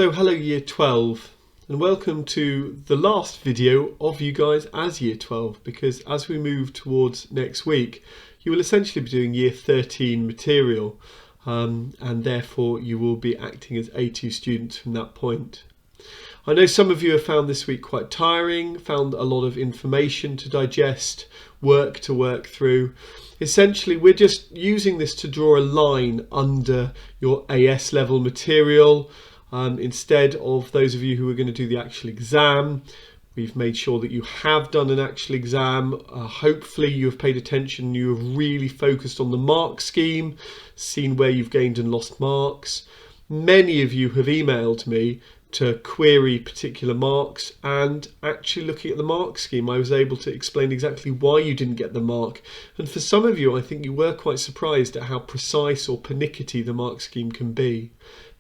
So hello Year 12 and welcome to the last video of you guys as Year 12, because as we move towards next week you will essentially be doing Year 13 material and therefore you will be acting as A2 students from that point. I know some of you have found this week quite tiring, found a lot of information to digest, work to work through. Essentially we're just using this to draw a line under your AS level material. Instead of those of you who are going to do the actual exam, we've made sure that you have done an actual exam. Hopefully you have paid attention, you have really focused on the mark scheme, seen where you've gained and lost marks. Many of you have emailed me to query particular marks, and actually looking at the mark scheme I was able to explain exactly why you didn't get the mark. And for some of you I think you were quite surprised at how precise or pernickety the mark scheme can be.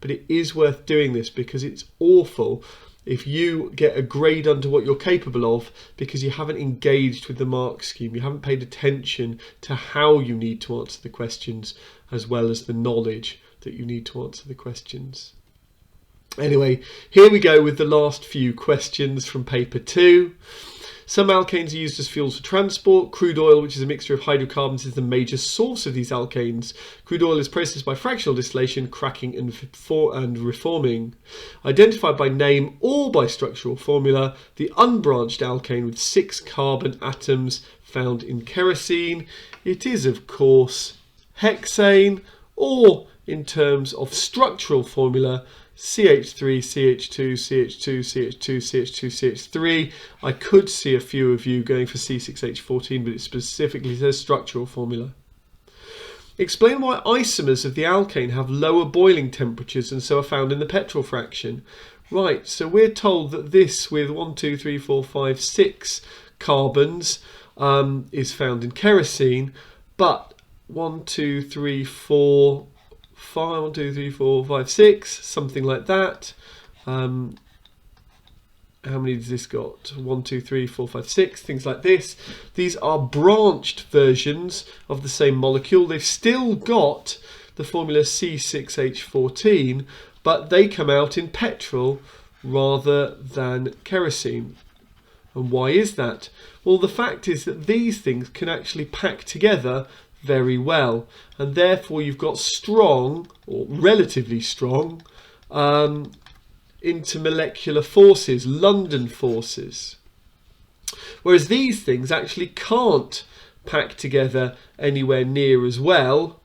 But it is worth doing this because it's awful if you get a grade under what you're capable of because you haven't engaged with the mark scheme, you haven't paid attention to how you need to answer the questions as well as the knowledge that you need to answer the questions. Anyway, here we go with the last few questions from paper 2. Some alkanes are used as fuels for transport. Crude oil, which is a mixture of hydrocarbons, is the major source of these alkanes. Crude oil is processed by fractional distillation, cracking and reforming. Identified by name or by structural formula, the unbranched alkane with 6 carbon atoms found in kerosene. It is, of course, hexane, or in terms of structural formula, CH3, CH2, CH2, CH2, CH2, CH3. I could see a few of you going for C6H14, but it specifically says structural formula. Explain why isomers of the alkane have lower boiling temperatures and so are found in the petrol fraction. Right, so we're told that this with 1, 2, 3, 4, 5, 6 carbons is found in kerosene, but 1, 2, 3, 4, 5, 1, 2, 3, 4, 5, 6, something like that. How many does this got? 1, 2, 3, 4, 5, 6, things like this. These are branched versions of the same molecule. They've still got the formula C6H14, but they come out in petrol rather than kerosene. And why is that? Well, the fact is that these things can actually pack together very well, and therefore you've got strong, or relatively strong, intermolecular forces, London forces. Whereas these things actually can't pack together anywhere near as well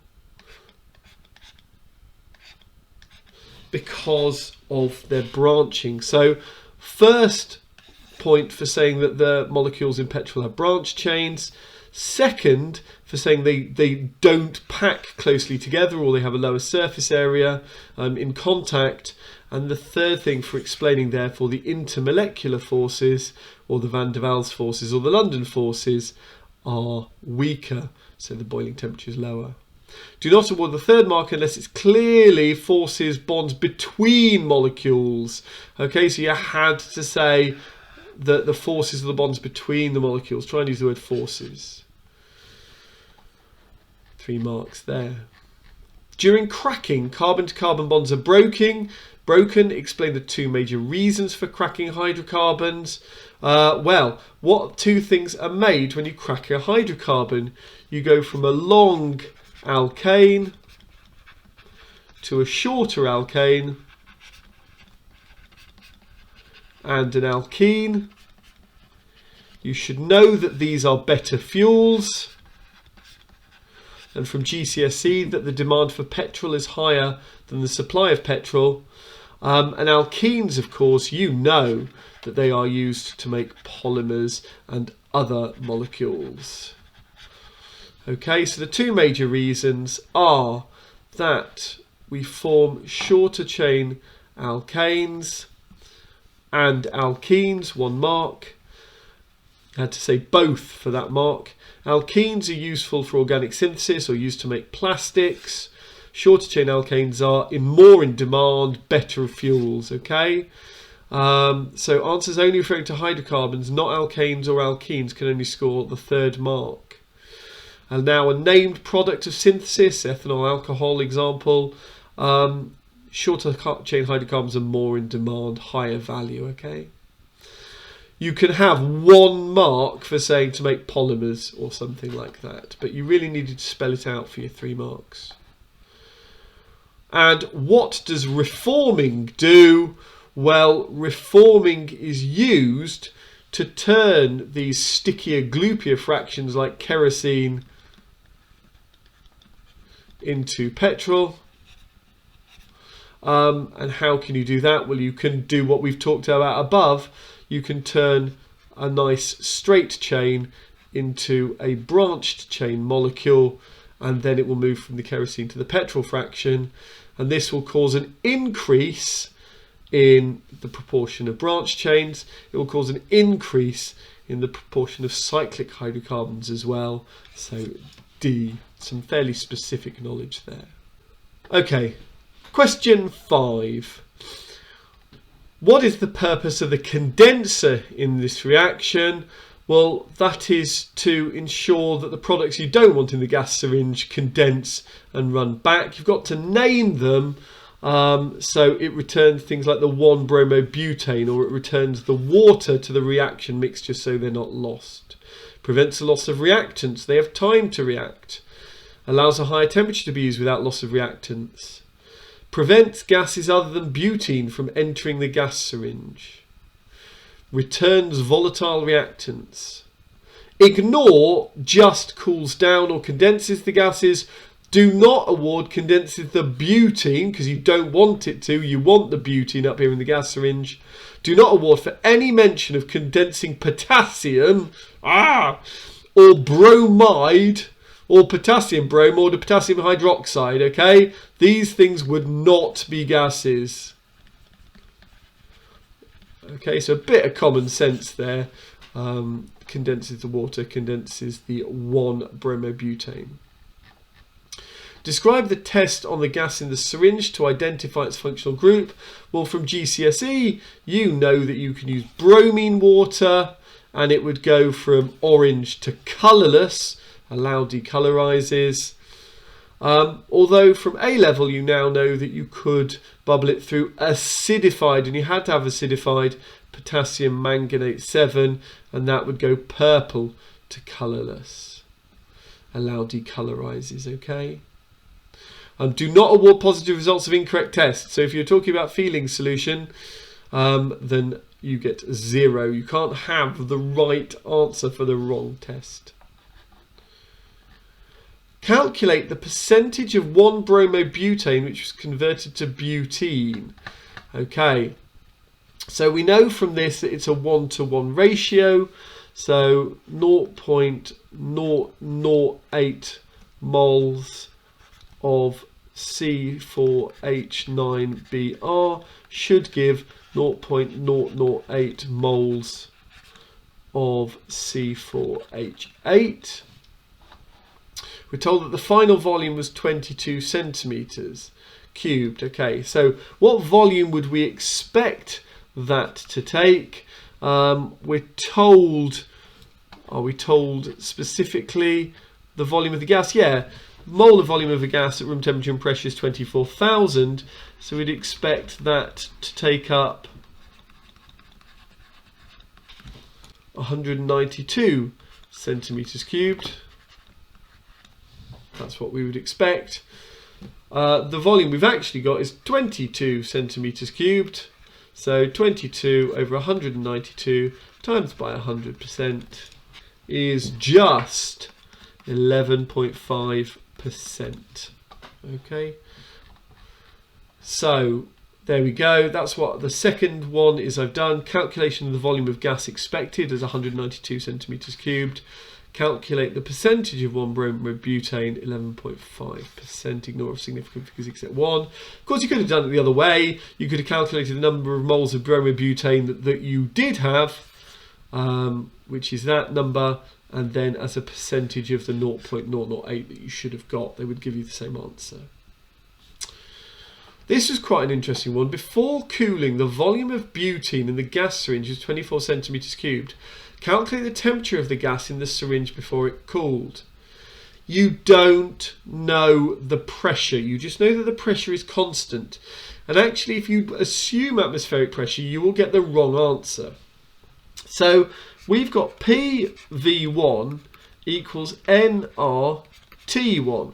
because of their branching. So first point for saying that the molecules in petrol have branch chains. Second, for saying they don't pack closely together or they have a lower surface area in contact. And the third thing for explaining therefore the intermolecular forces or the van der Waals forces or the London forces are weaker, so the boiling temperature is lower. Do not award the third mark unless it's clearly forces bonds between molecules. Okay, so you had to say that the forces are the bonds between the molecules. Try and use the word forces. 3 marks there. During cracking, carbon-to-carbon bonds are broken. Explain the 2 major reasons for cracking hydrocarbons. Well, what 2 things are made when you crack a hydrocarbon? You go from a long alkane to a shorter alkane and an alkene. You should know that these are better fuels. And from GCSE that the demand for petrol is higher than the supply of petrol. And alkenes, of course, you know that they are used to make polymers and other molecules. Okay, so the 2 major reasons are that we form shorter chain alkanes and alkenes, 1 mark. I had to say both for that mark. Alkenes are useful for organic synthesis or used to make plastics. Shorter chain alkanes are more in demand, better fuels, okay? So answers only referring to hydrocarbons, not alkanes or alkenes, can only score the 3rd mark. And now a named product of synthesis, ethanol, alcohol example, Shorter chain hydrocarbons are more in demand, higher value, okay? You can have 1 mark for saying to make polymers or something like that, but you really needed to spell it out for your 3 marks. And what does reforming do? Well, reforming is used to turn these stickier, gloopier fractions like kerosene into petrol. And how can you do that? Well, you can do what we've talked about above. You can turn a nice straight chain into a branched chain molecule, and then it will move from the kerosene to the petrol fraction, and this will cause an increase in the proportion of branched chains. It will cause an increase in the proportion of cyclic hydrocarbons as well. So D, some fairly specific knowledge there. Okay, question 5. What is the purpose of the condenser in this reaction? Well, that is to ensure that the products you don't want in the gas syringe condense and run back. You've got to name them, so it returns things like the 1-bromobutane, or it returns the water to the reaction mixture so they're not lost. Prevents the loss of reactants, they have time to react. Allows a higher temperature to be used without loss of reactants. Prevents gases other than butene from entering the gas syringe. Returns volatile reactants. Ignore just cools down or condenses the gases. Do not award condenses the butene, because you don't want it to. You want the butene up here in the gas syringe. Do not award for any mention of condensing potassium or bromide, or potassium bromide, or the potassium hydroxide, okay? These things would not be gases. Okay, so a bit of common sense there. Condenses the water, condenses the 1-bromobutane. Describe the test on the gas in the syringe to identify its functional group. Well, from GCSE, you know that you can use bromine water, and it would go from orange to colourless. Allow decolorizes. Although from A level you now know that you could bubble it through acidified, and you had to have acidified potassium manganate 7, and that would go purple to colourless. Allow decolorizes, okay? Do not award positive results of incorrect tests. So if you're talking about feeling solution, then you get 0. You can't have the right answer for the wrong test. Calculate the percentage of 1-bromobutane which was converted to butene. Okay, so we know from this that it's a 1-to-1 ratio, so 0.008 moles of C4H9Br should give 0.008 moles of C4H8. We're told that the final volume was 22 centimetres cubed. Okay, so what volume would we expect that to take? We're told, are we told specifically the volume of the gas? Yeah, molar volume of a gas at room temperature and pressure is 24,000. So we'd expect that to take up 192 centimetres cubed. That's what we would expect. The volume we've actually got is 22 centimetres cubed. So 22 over 192 times by 100% is just 11.5%. Okay. So there we go. That's what the second one is I've done. Calculation of the volume of gas expected as 192 centimetres cubed. Calculate the percentage of 1-bromobutane, 11.5%. Ignore significant figures except 1. Of course, you could have done it the other way. You could have calculated the number of moles of bromobutane that you did have, which is that number, and then as a percentage of the 0.008 that you should have got, they would give you the same answer. This was quite an interesting one. Before cooling, the volume of butene in the gas syringe is 24 centimetres cubed. Calculate the temperature of the gas in the syringe before it cooled. You don't know the pressure. You just know that the pressure is constant. And actually, if you assume atmospheric pressure, you will get the wrong answer. So we've got PV1 equals nRT1.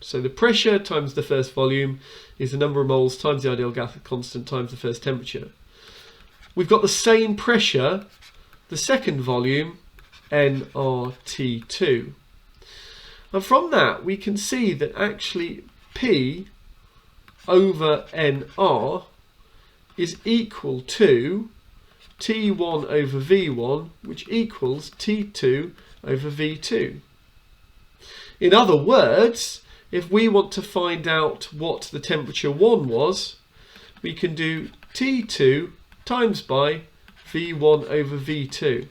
So the pressure times the first volume is the number of moles times the ideal gas constant times the first temperature. We've got the same pressure, the second volume, nRT2. And from that we can see that actually P over nR is equal to T1 over V1, which equals T2 over V2. In other words, if we want to find out what the temperature 1 was, we can do T2 times by V1 over V2.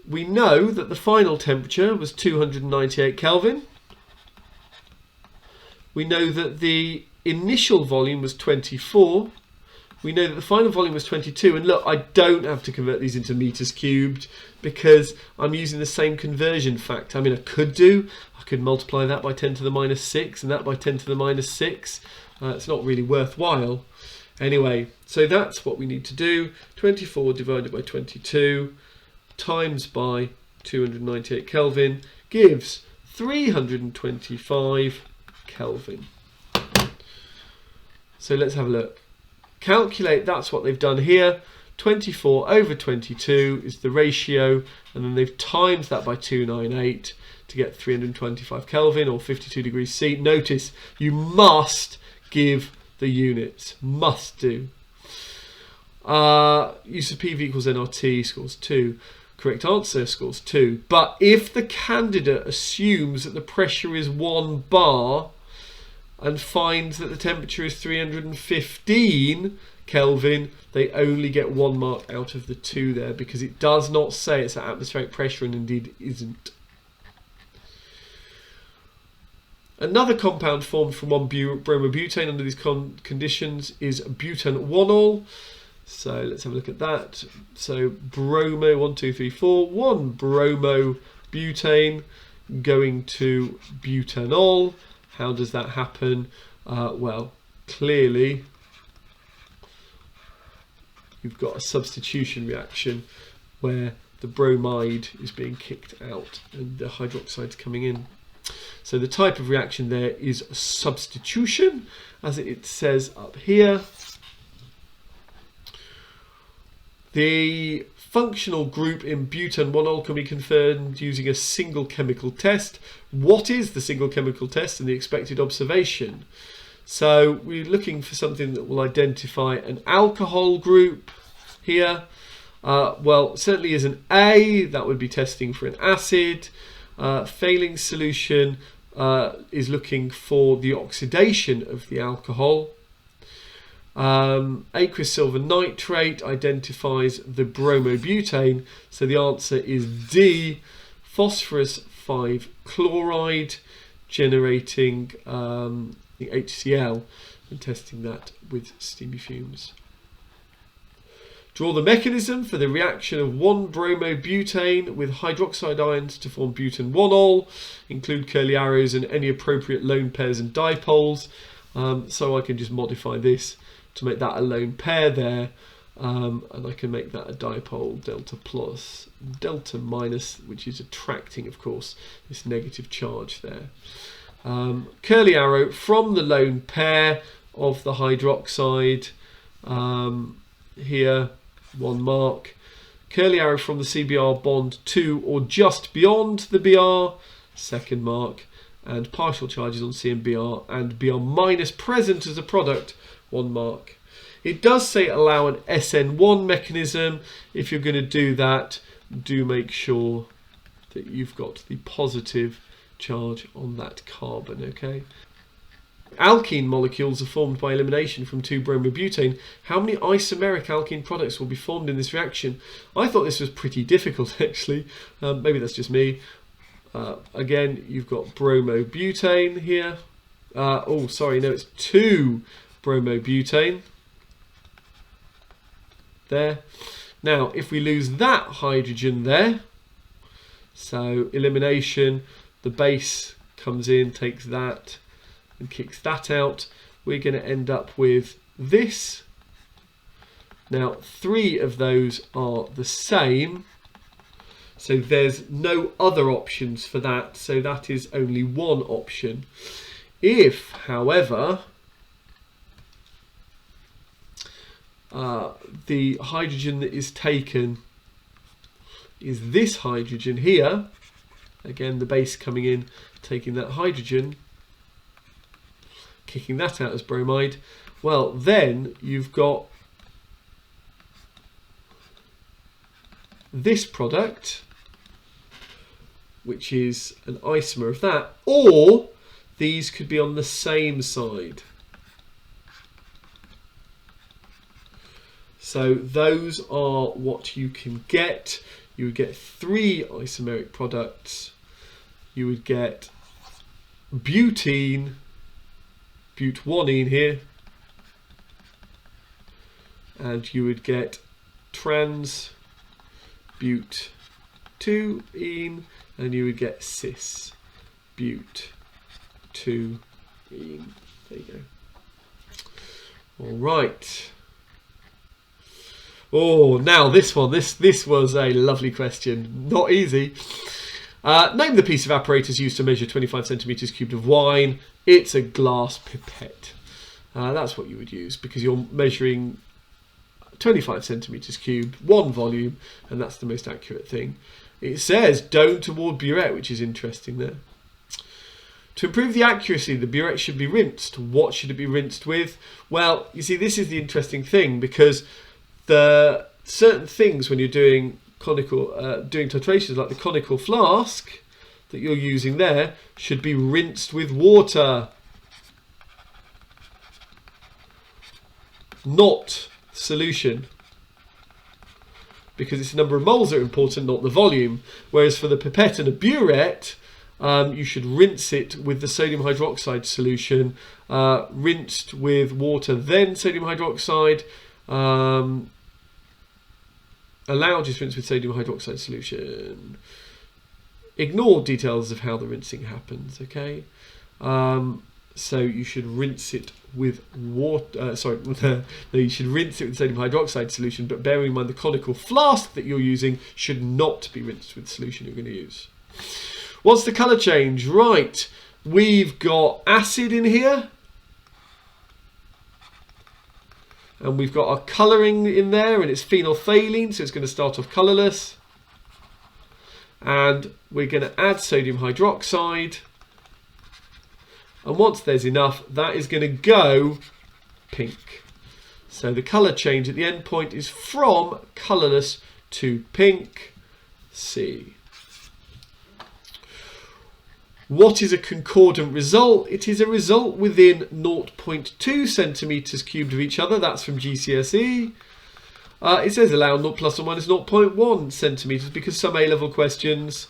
We know that the final temperature was 298 Kelvin. We know that the initial volume was 24. We know that the final volume was 22. And look, I don't have to convert these into meters cubed because I'm using the same conversion factor. I mean, I could multiply that by 10 to the minus 6 and that by 10 to the minus 6. It's not really worthwhile. Anyway, so that's what we need to do. 24 divided by 22 times by 298 Kelvin gives 325 Kelvin. So let's have a look. Calculate, that's what they've done here. 24 over 22 is the ratio, and then they've times that by 298 to get 325 Kelvin or 52 degrees C. Notice you must give the units, must do. Use of PV equals nRT scores 2. Correct answer scores 2. But if the candidate assumes that the pressure is 1 bar and finds that the temperature is 315 Kelvin, they only get 1 mark out of the 2 there, because it does not say it's at atmospheric pressure, and indeed isn't. Another compound formed from 1-bromobutane under these conditions is butanol. So let's have a look at that. So bromo, 1, 2, 3, 4, 1-bromobutane going to butanol. How does that happen? Well, clearly you've got a substitution reaction where the bromide is being kicked out and the hydroxide's coming in. So the type of reaction there is substitution, as it says up here. The functional group in butanol can be confirmed using a single chemical test. What is the single chemical test and the expected observation? So we're looking for something that will identify an alcohol group here. Well, certainly as an A, that would be testing for an acid. Failing solution is looking for the oxidation of the alcohol. Aqueous silver nitrate identifies the bromobutane, so the answer is D, phosphorus 5 chloride, generating the HCl and testing that with steamy fumes. Draw the mechanism for the reaction of 1-bromobutane with hydroxide ions to form butanol. Include curly arrows and any appropriate lone pairs and dipoles. So I can just modify this to make that a lone pair there, and I can make that a dipole, delta plus, delta minus, which is attracting, of course, this negative charge there. Curly arrow from the lone pair of the hydroxide, here, 1 mark. Curly arrow from the CBr bond to or just beyond the Br, 2nd mark. And partial charges on C and Br minus present as a product, 1 mark. It does say allow an SN1 mechanism. If you're going to do that, do make sure that you've got the positive charge on that carbon, okay? Alkene molecules are formed by elimination from 2-bromobutane. How many isomeric alkene products will be formed in this reaction? I thought this was pretty difficult, actually. Maybe that's just me. Again, you've got bromobutane here. Oh, sorry, no, it's 2-bromobutane. There. Now, if we lose that hydrogen there, so elimination, the base comes in, takes that, and kicks that out, we're going to end up with this. Now 3 of those are the same, so there's no other options for that, so that is only one option. If, however, the hydrogen that is taken is this hydrogen here, again the base coming in, taking that hydrogen, kicking that out as bromide, well then you've got this product, which is an isomer of that, or these could be on the same side. So those are what you can get. You would get 3 isomeric products. You would get butene, butanol here, and you would get trans but-2-ene, and you would get cis but-2-ene. There you go. All right. Oh, now this one. This was a lovely question. Not easy. Name the piece of apparatus used to measure 25 centimeters cubed of wine. It's a glass pipette. That's what you would use because you're measuring 25 centimeters cubed, 1 volume, and that's the most accurate thing. It says don't toward burette, which is interesting there. To improve the accuracy, the burette should be rinsed. What should it be rinsed with? Well, you see, this is the interesting thing because the certain things when you're doing conical, doing titrations, like the conical flask that you're using there, should be rinsed with water, not solution, because it's the number of moles that are important, not the volume. Whereas for the pipette and a burette, you should rinse it with the sodium hydroxide solution, rinsed with water, then sodium hydroxide, allowed just rinse with sodium hydroxide solution. Ignore details of how the rinsing happens, okay? So you should rinse it with water, no, you should rinse it with sodium hydroxide solution, but bearing in mind the conical flask that you're using should not be rinsed with the solution you're going to use. What's the colour change? Right, we've got acid in here, and we've got our colouring in there, and it's phenolphthalein, so it's going to start off colourless. And we're going to add sodium hydroxide. And once there's enough, that is going to go pink. So the colour change at the end point is from colourless to pink. C. What is a concordant result? It is a result within 0.2 centimetres cubed of each other. That's from GCSE. It says allow plus or minus 0.1 centimetres because some A-level questions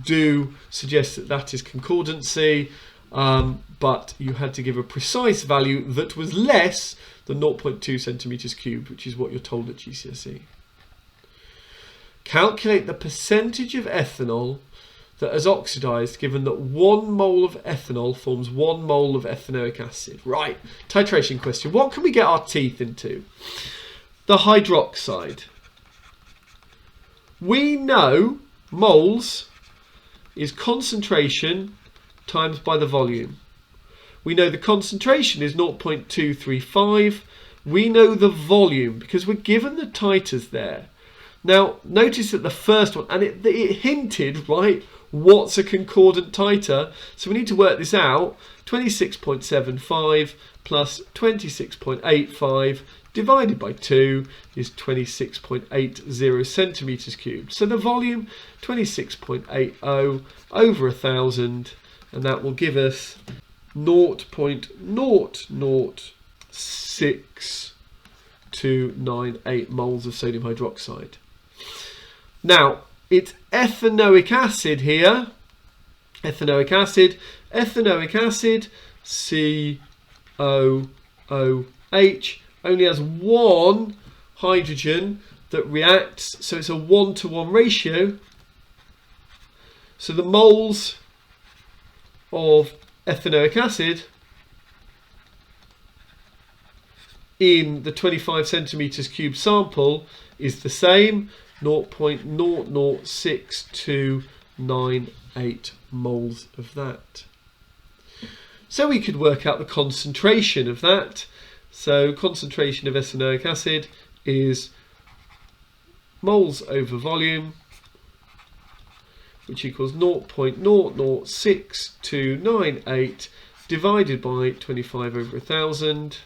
do suggest that that is concordancy, but you had to give a precise value that was less than 0.2 centimetres cubed, which is what you're told at GCSE. Calculate the percentage of ethanol that has oxidized given that 1 mole of ethanol forms 1 mole of ethanoic acid. Right, titration question. What can we get our teeth into? The hydroxide. We know moles is concentration times by the volume. We know the concentration is 0.235. We know the volume because we're given the titers there. Now, notice that the first one, and it hinted, right, what's a concordant titer? So we need to work this out. 26.75 plus 26.85 divided by 2 is 26.80 centimetres cubed. So the volume, 26.80 over 1,000, and that will give us 0.00628 moles of sodium hydroxide. Now, it's ethanoic acid here. Ethanoic acid, COOH, only has 1 hydrogen that reacts, so it's a 1-to-1 ratio. So the moles of ethanoic acid in the 25 centimeters cubed sample is the same, 0.006298 moles of that. So we could work out the concentration of that. So concentration of ethanoic acid is moles over volume, which equals 0.006298 divided by 25 over 1000,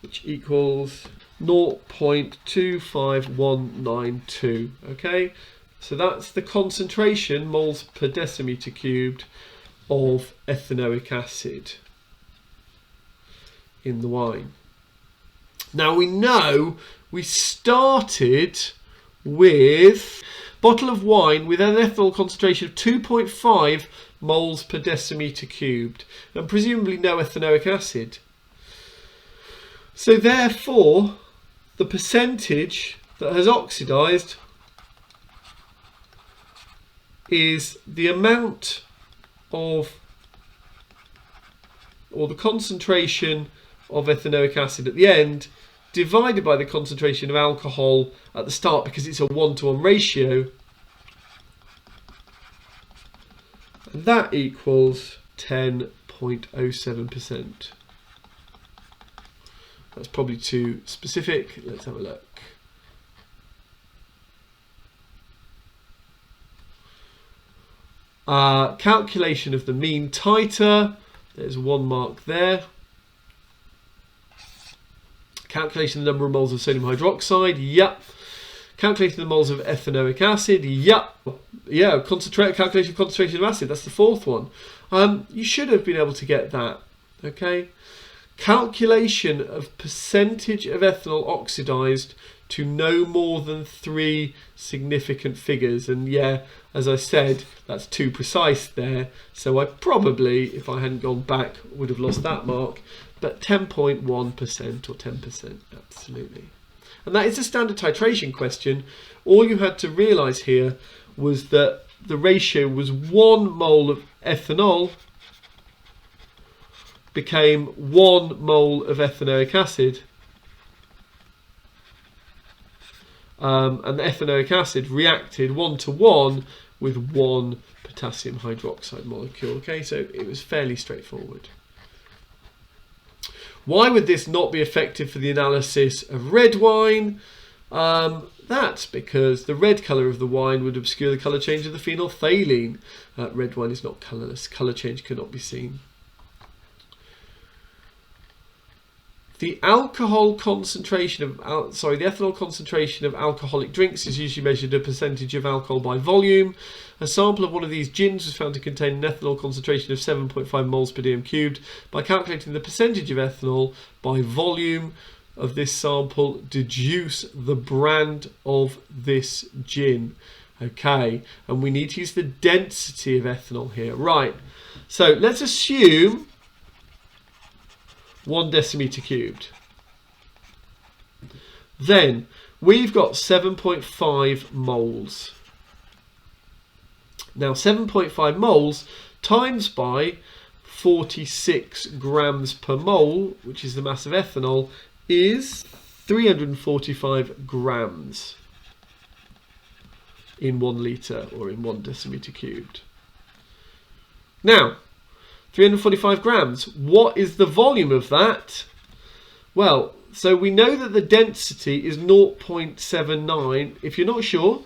which equals 0.25192. Okay, so that's the concentration, moles per decimeter cubed, of ethanoic acid in the wine. Now we know we started with a bottle of wine with an ethanol concentration of 2.5 moles per decimeter cubed and presumably no ethanoic acid. So therefore the percentage that has oxidized is the amount of, or the concentration of ethanoic acid at the end divided by the concentration of alcohol at the start, because it's a 1-to-1 ratio, and that equals 10.07%. That's probably too specific. Let's have a look. Calculation of the mean titer. There's 1 mark there. Calculation of the number of moles of sodium hydroxide. Yep. Calculating the moles of ethanoic acid. Yep. Yeah. Calculation of concentration of acid. That's the 4th one. You should have been able to get that. Okay. Calculation of percentage of ethanol oxidized to no more than 3 significant figures, and yeah, as I said, that's too precise there, so I probably, if I hadn't gone back, would have lost that mark, but 10.1% or 10%, absolutely. And that is a standard titration question. All you had to realise here was that the ratio was 1 mole of ethanol became 1 mole of ethanoic acid, and the ethanoic acid reacted 1-to-1 with 1 potassium hydroxide molecule. Okay, so it was fairly straightforward. Why would this not be effective for the analysis of red wine? That's because the red colour of the wine would obscure the colour change of the phenolphthalein. Red wine is not colourless. Colour change cannot be seen. The alcohol concentration of, the ethanol concentration of alcoholic drinks is usually measured a percentage of alcohol by volume. A sample of one of these gins was found to contain an ethanol concentration of 7.5 moles per dm cubed. By calculating the percentage of ethanol by volume of this sample, deduce the brand of this gin. Okay, and we need to use the density of ethanol here. Right, so let's assume 1 decimeter cubed. Then we've got 7.5 moles. Now 7.5 moles times by 46 grams per mole, which is the mass of ethanol, is 345 grams in 1 litre or in 1 decimeter cubed. Now 345 grams. What is the volume of that? Well, so we know that the density is 0.79. If you're not sure,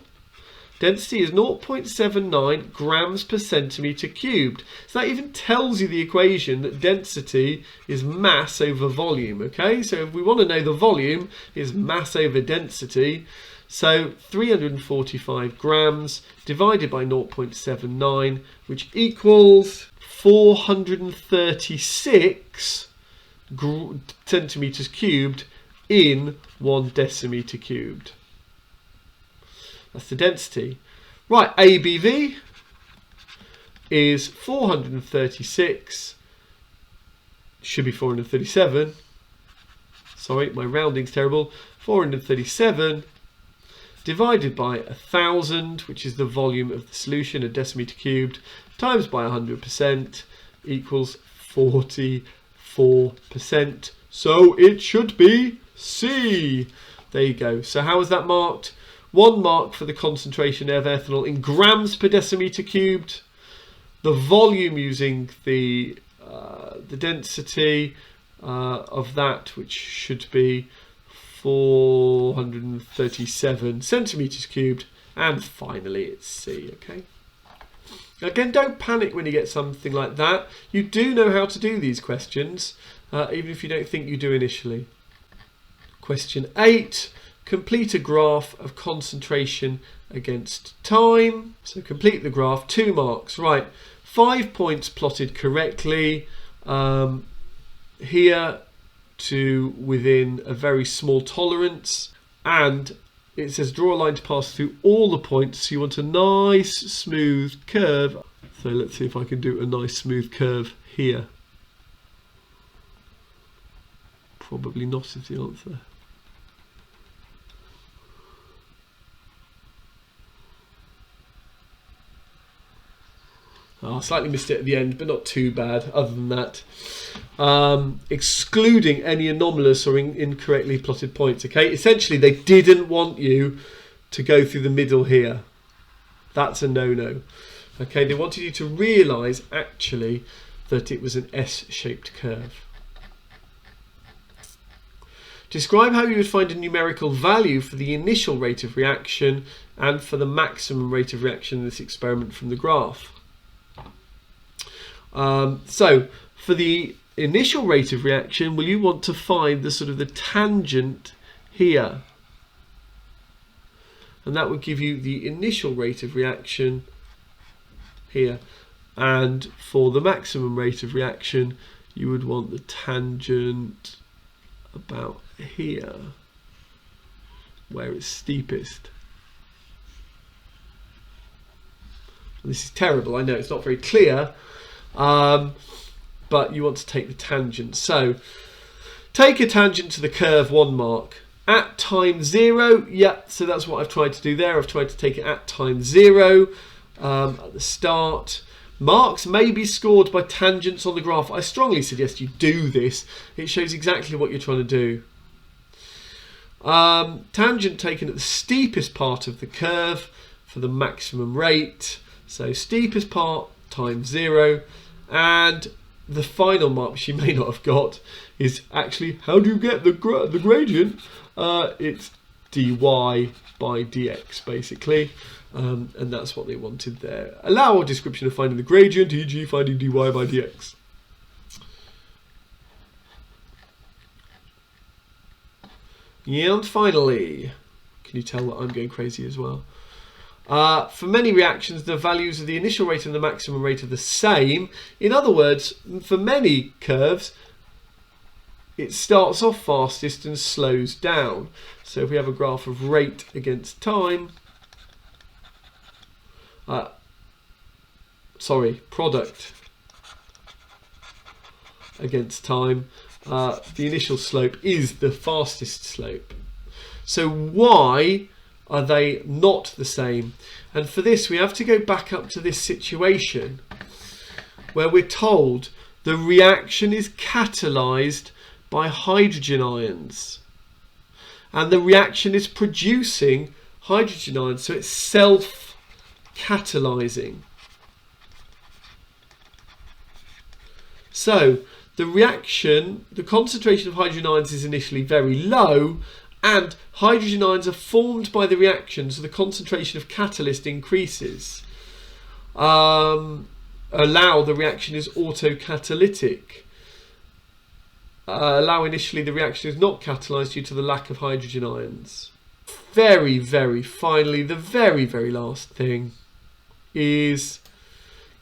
density is 0.79 grams per centimetre cubed. So that even tells you the equation that density is mass over volume. Okay, so if we want to know the volume, is mass over density. So 345 grams divided by 0.79, which equals 436 centimetres cubed in 1 decimetre cubed. That's the density. Right, ABV is 436, should be 437. Sorry, my rounding's terrible. 437 divided by 1000, which is the volume of the solution, a decimetre cubed, times by 100% equals 44%. So it should be C. There you go. So how is that marked? 1 mark for the concentration of ethanol in grams per decimeter cubed. The volume using the density of that, which should be 437 centimeters cubed. And finally it's C, okay? Again, don't panic when you get something like that. You do know how to do these questions, even if you don't think you do initially. Question 8, complete a graph of concentration against time. So complete the graph, 2 marks. Right, 5 points plotted correctly. Here to within a very small tolerance, and it says draw a line to pass through all the points. So you want a nice smooth curve. So let's see if I can do a nice smooth curve here. Probably not is the answer. Oh, slightly missed it at the end, but not too bad other than that. Excluding any anomalous or incorrectly plotted points. Okay, essentially they didn't want you to go through the middle here. That's a no-no. Okay, they wanted you to realise actually that it was an S-shaped curve. Describe how you would find a numerical value for the initial rate of reaction and for the maximum rate of reaction in this experiment from the graph. So for the initial rate of reaction, will you want to find the sort of the tangent here, and that would give you the initial rate of reaction here, and for the maximum rate of reaction you would want the tangent about here where it's steepest. This is terrible, I know it's not very clear. But you want to take the tangent. So take a tangent to the curve, 1 mark. At time 0, yeah, so that's what I've tried to do there. I've tried to take it at time 0 at the start. Marks may be scored by tangents on the graph. I strongly suggest you do this. It shows exactly what you're trying to do. Tangent taken at the steepest part of the curve for the maximum rate. So steepest part times 0. And the final mark, which you may not have got, is actually how do you get the gradient? It's dy by dx basically, and that's what they wanted there. Allow a description of finding the gradient, e.g. finding dy by dx. And finally, can you tell that I'm going crazy as well? For many reactions, the values of the initial rate and the maximum rate are the same. In other words, for many curves, it starts off fastest and slows down. So if we have a graph of rate against time, product against time, the initial slope is the fastest slope. So why are they not the same? And for this we have to go back up to this situation where we're told the reaction is catalyzed by hydrogen ions, and the reaction is producing hydrogen ions, so it's self-catalyzing. So the reaction, the concentration of hydrogen ions is initially very low, and hydrogen ions are formed by the reaction, so the concentration of catalyst increases. Allow the reaction is autocatalytic. Allow initially the reaction is not catalyzed due to the lack of hydrogen ions. Very, very finally, the very, very last thing is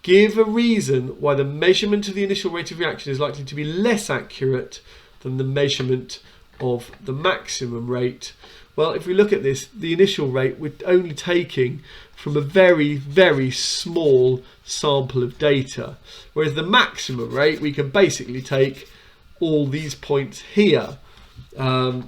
give a reason why the measurement of the initial rate of reaction is likely to be less accurate than the measurement of the maximum rate. Well, if we look at this, the initial rate we're only taking from a very, very small sample of data, whereas the maximum rate we can basically take all these points here. So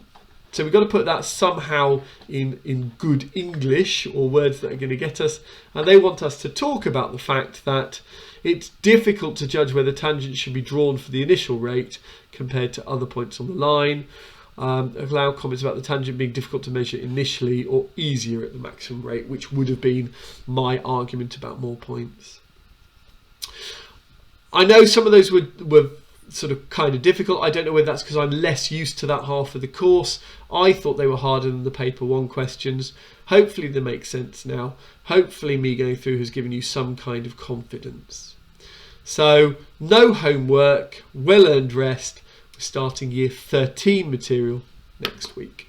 we've got to put that somehow in good English, or words that are going to get us, and they want us to talk about the fact that It's difficult to judge whether tangents should be drawn for the initial rate compared to other points on the line. Allow comments about the tangent being difficult to measure initially or easier at the maximum rate, which would have been my argument about more points. I know some of those were sort of kind of difficult. I don't know whether that's because I'm less used to that half of the course. I thought they were harder than the paper 1 questions. Hopefully they make sense now. Hopefully me going through has given you some kind of confidence. So no homework, well earned rest. We're starting year 13 material next week.